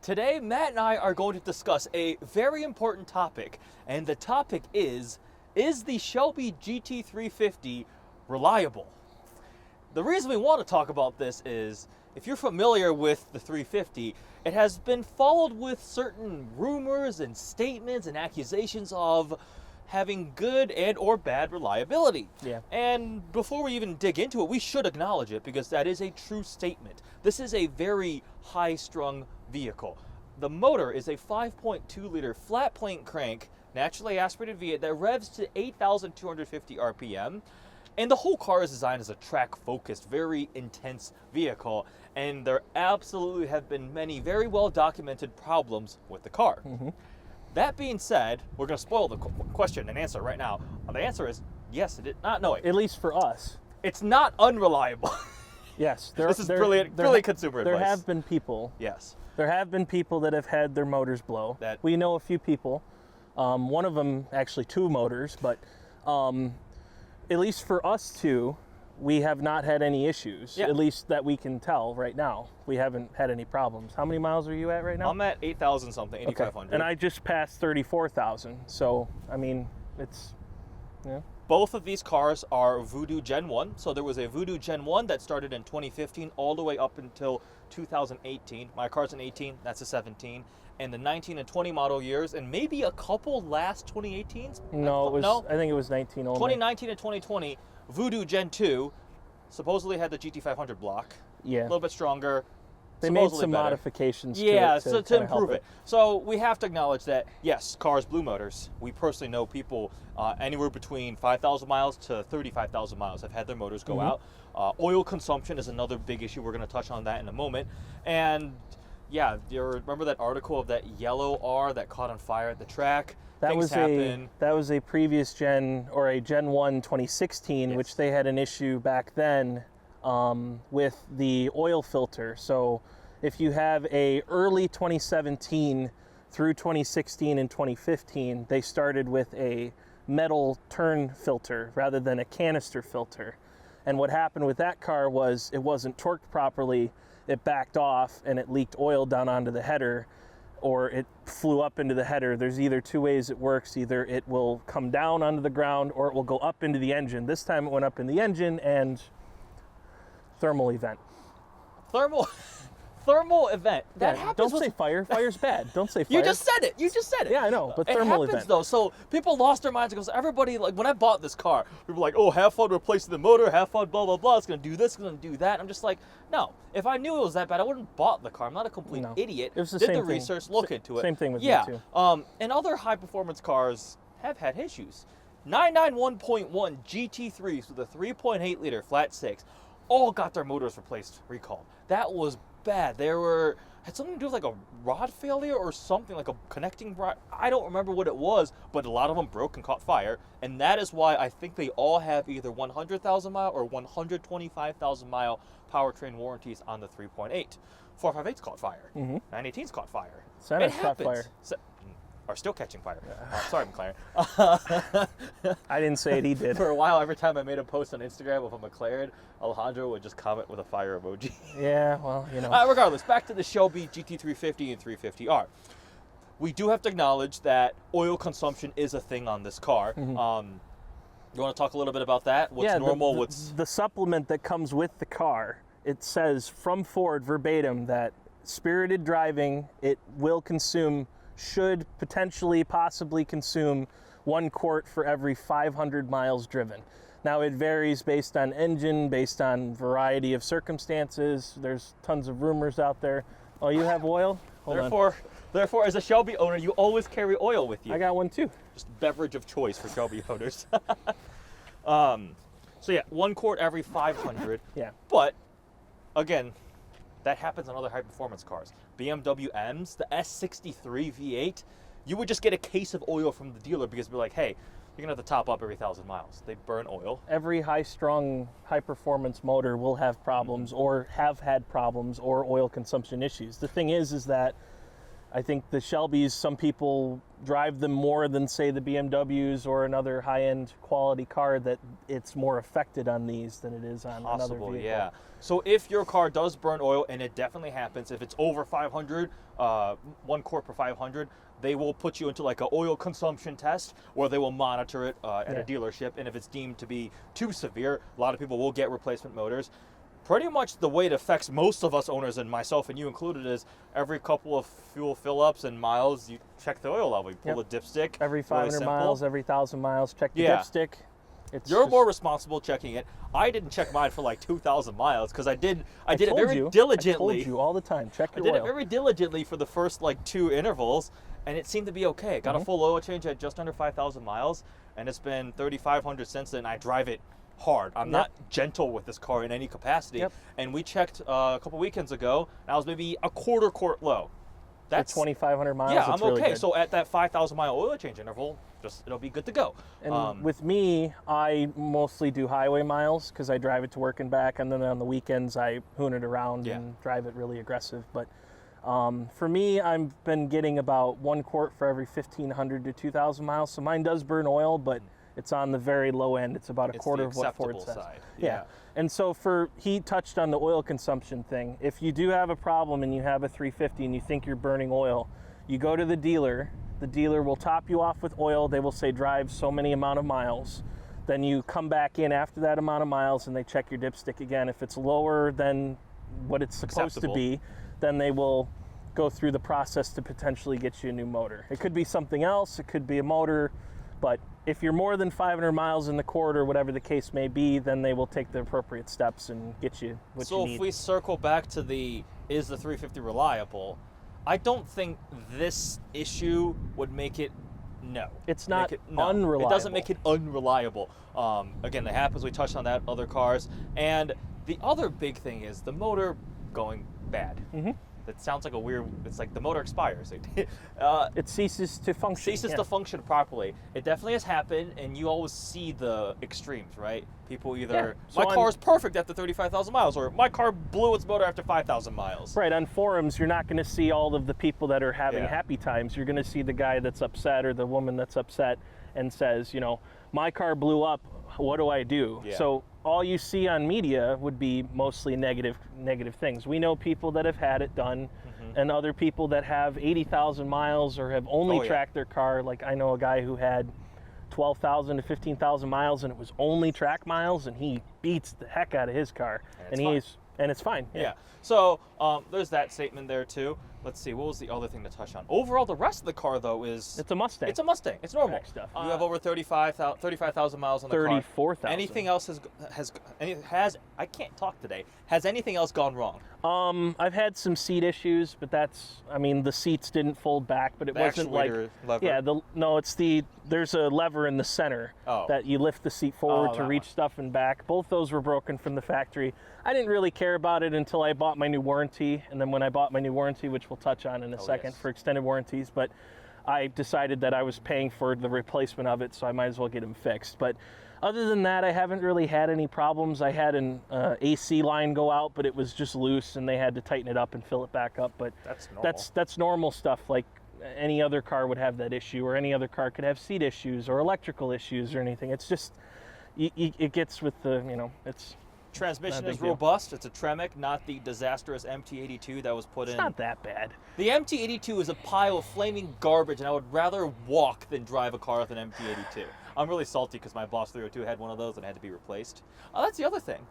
Today, Matt and I are going to discuss a very important topic, and the topic is the Shelby GT350 reliable? The reason we want to talk about this is, if you're familiar with the 350, it has been followed with certain rumors and statements and accusations of having good and or bad reliability. Yeah. And before we even dig into it, we should acknowledge it because that is a true statement. This is a very high-strung vehicle. The motor is a 5.2 liter flat plane crank, naturally aspirated V8 that revs to 8,250 RPM. And the whole car is designed as a track-focused, very intense vehicle. And there absolutely have been many very well-documented problems with the car. Mm-hmm. That being said, we're going to spoil the question and answer right now. The answer is yes, it did not. No, At least for us. it's not unreliable. Yes. This is brilliant consumer There advice. have been people. Yes. There have been people that have had their motors blow. We know a few people. One of them, actually two motors, but at least for us two, we have not had any issues, Yeah. at least that we can tell right now. We haven't had any problems. How many miles are you at right now? I'm at 8,000 something, 8,500. And I just passed 34,000. So, I mean, it's, yeah. Both of these cars are Voodoo Gen 1. So there was a Voodoo Gen 1 that started in 2015 all the way up until 2018. My car's an 18, that's a 17. And the 19 and 20 model years, and maybe a couple last 2018s? No, I think it was 19 only. 2019 and 2020, Voodoo Gen 2 supposedly had the GT500 block. Yeah. A little bit stronger. They made supposedly some better. modifications Yeah, to to kinda help improve it. So we have to acknowledge that, yes, cars blew motors. We personally know people anywhere between 5,000 miles to 35,000 miles have had their motors go out. Oil consumption is another big issue. We're going to touch on that in a moment. And yeah, you remember that article of that yellow R that caught on fire at the track? That was a previous gen, or a Gen 1 2016, Yes. which they had an issue back then with the oil filter. So if you have a early 2017 through 2016 and 2015, they started with a metal turn filter rather than a canister filter. And what happened with that car was it wasn't torqued properly, it backed off and it leaked oil down onto the header, or it flew up into the header. There's either two ways it works. Either it will come down onto the ground or it will go up into the engine. This time it went up in the engine, and thermal event. Thermal event. That Yeah, happens. don't say fire. Fire's bad. Don't say fire. You just said it. You just said it. Yeah, I know, but it thermal happens event. though. So people lost their minds because everybody, like when I bought this car, people were like, "Oh, have fun replacing the motor. Have fun, blah blah blah. It's gonna do this. It's gonna do that." I'm just like, no. If I knew it was that bad, I wouldn't have bought the car. I'm not a complete No. idiot. It was the Did same the thing. research, look into it. Same thing with me, yeah. too. And other high performance cars have had issues. 991.1 GT3s with a 3.8 liter flat six, all got their motors replaced, recalled. That was bad. Had something to do with like a rod failure or something, like a connecting rod. I don't remember what it was, but a lot of them broke and caught fire. And that is why I think they all have either 100,000 mile or 125,000 mile powertrain warranties on the 3.8. 458's caught fire. 918's caught fire. Sena's It caught happens. fire. Are still catching fire. Sorry, McLaren. I didn't say it, he did. For a while, every time I made a post on Instagram of a McLaren, Alejandro would just comment with a fire emoji. Yeah, well, you know. Regardless, back to the Shelby GT350 and 350R. We do have to acknowledge that oil consumption is a thing on this car. You want to talk a little bit about that? What's normal? What's the supplement that comes with the car? It says from Ford verbatim that spirited driving, it will consume, should potentially possibly consume 1 quart for every 500 miles driven. Now it varies based on engine, based on variety of circumstances. There's tons of rumors out there. Oh, you have oil? Hold on. Therefore, as a Shelby owner, you always carry oil with you. I got one too. Just beverage of choice for Shelby owners. So yeah, 1 quart every 500. Yeah. But again, that happens on other high performance cars. BMW M's, the S63 V8, you would just get a case of oil from the dealer because they're like, hey, you're gonna have to top up every 1,000 miles. They burn oil. Every high-strung, high-performance motor will have problems or have had problems or oil consumption issues. The thing is that I think the Shelbys, some people drive them more than, say, the BMWs or another high-end quality car, that it's more affected on these than it is on another vehicle. Yeah. So if your car does burn oil, and it definitely happens, if it's over 500, 1 quart per 500, they will put you into like an oil consumption test, or they will monitor it at a dealership. And if it's deemed to be too severe, a lot of people will get replacement motors. Pretty much the way it affects most of us owners, and myself and you included, is every couple of fuel fill-ups and miles, you check the oil level. You pull the dipstick. Every 500 miles, every 1,000 miles, check the dipstick. You're more responsible checking it. I didn't check mine for like 2,000 miles because I did it very diligently. I told you all the time, check your oil. oil. I did it very diligently for the first like 2 intervals, and it seemed to be okay. Got a full oil change at just under 5,000 miles, and it's been 3,500 since then. I drive it hard. I'm not gentle with this car in any capacity. And we checked a couple weekends ago, and I was maybe a quarter quart low. That's 2,500 miles. Yeah, I'm really okay. Good. So at that 5,000 mile oil change interval, it'll be good to go. And with me, I mostly do highway miles because I drive it to work and back, and then on the weekends I hoon it around and drive it really aggressive. But for me, I've been getting about 1 quart for every 1,500 to 2,000 miles. So mine does burn oil, but it's on the very low end. It's about a quarter of what Ford says. Side. Yeah. And so he touched on the oil consumption thing. If you do have a problem and you have a 350 and you think you're burning oil, you go to the dealer. The dealer will top you off with oil. They will say drive so many amount of miles. Then you come back in after that amount of miles and they check your dipstick again. If it's lower than what it's supposed to be, then they will go through the process to potentially get you a new motor. It could be something else. It could be a motor. But if you're more than 500 miles in the quarter, whatever the case may be, then they will take the appropriate steps and get you what you need. So if we circle back to is the 350 reliable, I don't think this issue would make it It's not unreliable. It doesn't make it unreliable. Again, that happens. We touched on that, other cars. And the other big thing is the motor going bad. That sounds like it's like the motor expires. It ceases to function. To function properly. It definitely has happened, and you always see the extremes, right? People either, my car's perfect after 35,000 miles, or my car blew its motor after 5,000 miles. Right, on forums, you're not going to see all of the people that are having happy times. You're going to see the guy that's upset or the woman that's upset and says, my car blew up, what do I do? So all you see on media would be mostly negative things. We know people that have had it done, and other people that have 80,000 miles or have only tracked their car. Like I know a guy who had 12,000 to 15,000 miles, and it was only track miles, and he beats the heck out of his car, and it's fine. So there's that statement there too. Let's see, what was the other thing to touch on? Overall, the rest of the car, though, is... It's a Mustang. It's a Mustang. It's normal. Stuff. You have over 35,000 miles on the car. 34,000. Anything else I can't talk today. Has anything else gone wrong? I've had some seat issues, but the seats didn't fold back, but it wasn't like... Lever. There's a lever in the center that you lift the seat forward to reach stuff and back. Both those were broken from the factory. I didn't really care about it until I bought my new warranty, and then when I bought my new warranty, which we'll touch on in a second for extended warranties, but I decided that I was paying for the replacement of it, so I might as well get them fixed. But other than that, I haven't really had any problems. I had an AC line go out, but it was just loose, and they had to tighten it up and fill it back up. But that's normal stuff. Like any other car would have that issue, or any other car could have seat issues or electrical issues or anything. It's just it gets with the it's. Transmission is robust. It's a Tremec, not the disastrous MT82 that was put in. It's not that bad. The MT82 is a pile of flaming garbage, and I would rather walk than drive a car with an MT82. I'm really salty because my Boss 302 had one of those and had to be replaced. That's the other thing.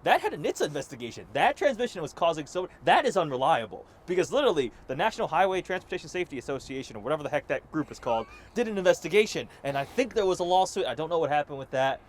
That had a NHTSA investigation. That transmission was causing that is unreliable. Because literally, the National Highway Transportation Safety Association, or whatever the heck that group is called, did an investigation. And I think there was a lawsuit. I don't know what happened with that.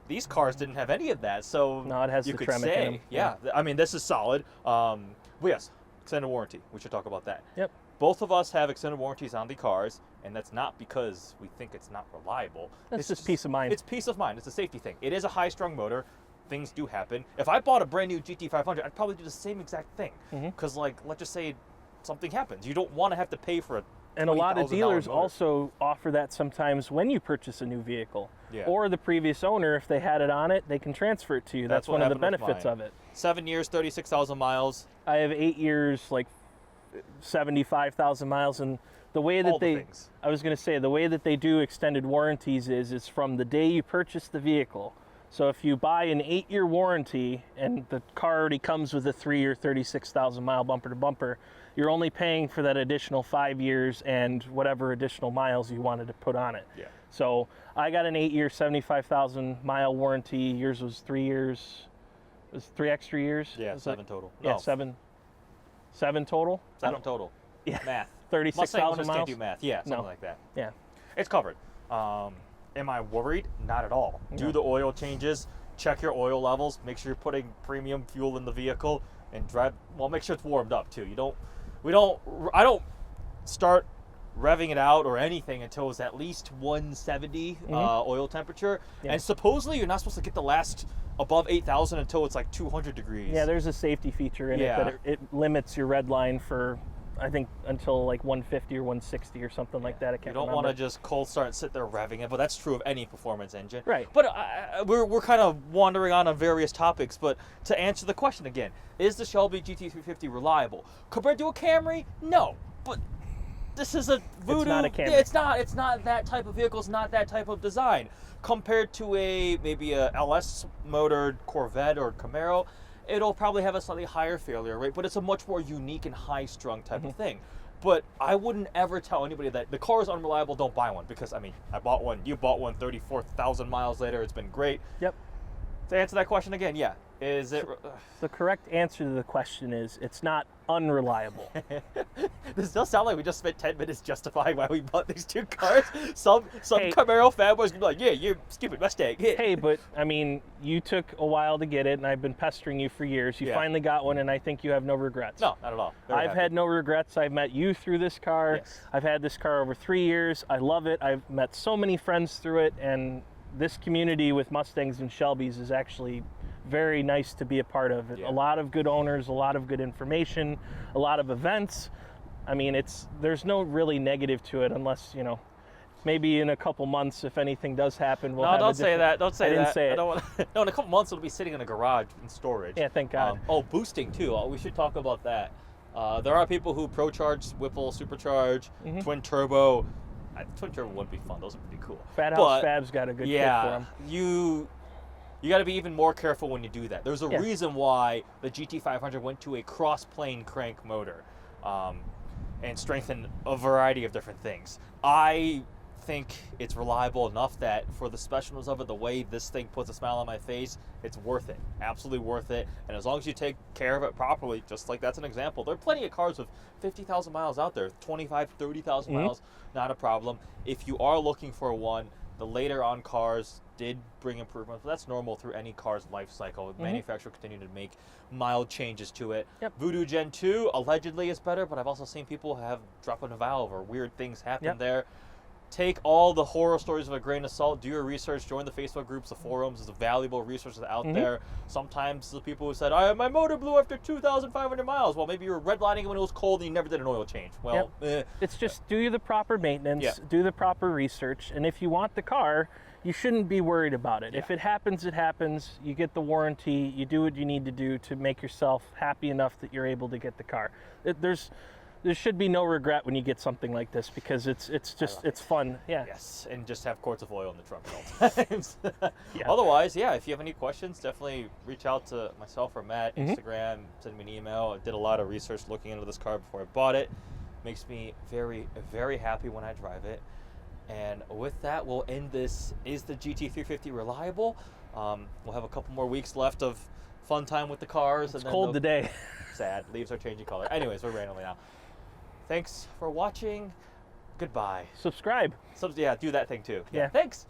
These cars didn't have any of that, so no, it has you the could Tremec say, in them. Yeah, I mean, this is solid. But yes, extended warranty. We should talk about that. Yep. Both of us have extended warranties on the cars, and that's not because we think it's not reliable. It's just peace of mind. It's peace of mind. It's a safety thing. It is a high-strung motor. Things do happen. If I bought a brand new GT500, I'd probably do the same exact thing. Because, let's just say something happens. You don't want to have to pay for a And a lot of dealers motor. also offer that sometimes when you purchase a new vehicle. Yeah. Or the previous owner, if they had it on it, they can transfer it to you. That's one of the benefits of it. 7 years, 36,000 miles. I have 8 years, 75,000 miles, and the way that I was going to say, the way that they do extended warranties is from the day you purchase the vehicle. So if you buy an 8-year warranty and the car already comes with a 3-year 36,000 mile bumper to bumper, you're only paying for that additional 5 years and whatever additional miles you wanted to put on it. Yeah. So I got an 8-year 75,000 mile warranty. Yours was 3 years. It was 3 extra years. Yeah, 7 total. Yeah, no. 7 total. 7 total. Yeah. Math. 36,000 miles. Can't do math. Yeah, something like that. Yeah. It's covered. Am I worried? Not at all. No. Do the oil changes. Check your oil levels. Make sure you're putting premium fuel in the vehicle and drive. Well, make sure it's warmed up too. I don't start revving it out or anything until it's at least 170 oil temperature. Yeah. And supposedly you're not supposed to get the last above 8,000 until it's like 200 degrees. Yeah, there's a safety feature in it that it limits your red line for, I think, until like 150 or 160 or something like that. I can't remember. You don't want to just cold start and sit there revving it, but that's true of any performance engine. Right. But we're kind of wandering on various topics, but to answer the question again, is the Shelby GT350 reliable? Compared to a Camry? No. But this is a Voodoo. It's not a Camry. It's not that type of vehicle. It's not that type of design. Compared to maybe a LS motored Corvette or Camaro, it'll probably have a slightly higher failure rate, but it's a much more unique and high-strung type of thing. But I wouldn't ever tell anybody that the car is unreliable, don't buy one, because, I mean, I bought one, you bought one 34,000 miles later, it's been great. Yep. To answer that question again, yeah. Is it... The correct answer to the question is, it's not unreliable. This does sound like we just spent 10 minutes justifying why we bought these two cars. Some Camaro fanboys can be like, yeah, you're stupid Mustang. Hey, but, I mean, you took a while to get it, and I've been pestering you for years. You finally got one, and I think you have no regrets. No, not at all. I've had no regrets. I've met you through this car. Yes. I've had this car over 3 years. I love it. I've met so many friends through it, and this community with Mustangs and Shelbys is actually very nice to be a part of. Yeah. A lot of good owners, a lot of good information, a lot of events. I mean, there's no really negative to it unless, you know, maybe in a couple months, if anything does happen, we'll have don't say that. Don't say I that. didn't say it. No, in a couple months, it'll be sitting in a garage in storage. Yeah, thank God. Boosting, too. We should talk about that. There are people who Pro-Charge, Whipple, Supercharge, Twin Turbo. Twin Turbo would be fun. Those are pretty cool. Fat House Fab's got a good kit for them. You got to be even more careful when you do that. There's a reason why the GT500 went to a cross-plane crank motor and strengthened a variety of different things. I think it's reliable enough that for the specialness of it, the way this thing puts a smile on my face, it's worth it. Absolutely worth it. And as long as you take care of it properly, just like that's an example, there are plenty of cars with 50,000 miles out there, 25, 30,000 miles, not a problem. If you are looking for one, the later on cars did bring improvements, but that's normal through any car's life cycle. Manufacturer continue to make mild changes to it. Yep. Voodoo Gen 2 allegedly is better, but I've also seen people have dropping a valve or weird things happen there. Take all the horror stories with a grain of salt. Do your research. Join the Facebook groups, the forums. There's valuable resources out there. Sometimes the people who said, my motor blew after 2,500 miles. Well, maybe you were redlining it when it was cold and you never did an oil change. Well, it's just do the proper maintenance, do the proper research, and if you want the car, you shouldn't be worried about it. If it happens, it happens. You get the warranty. You do what you need to do to make yourself happy enough that you're able to get the car. There should be no regret when you get something like this because it's fun. Yeah. Yes, and just have quarts of oil in the trunk at all times. Otherwise, if you have any questions, definitely reach out to myself or Matt, Instagram, send me an email. I did a lot of research looking into this car before I bought it. Makes me very, very happy when I drive it. And with that, we'll end this. Is the GT350 reliable? We'll have a couple more weeks left of fun time with the cars. It's cold today. Sad. Leaves are changing color. Anyways, we're randomly now. Thanks for watching. Goodbye. Subscribe. Do that thing too. Yeah. Thanks.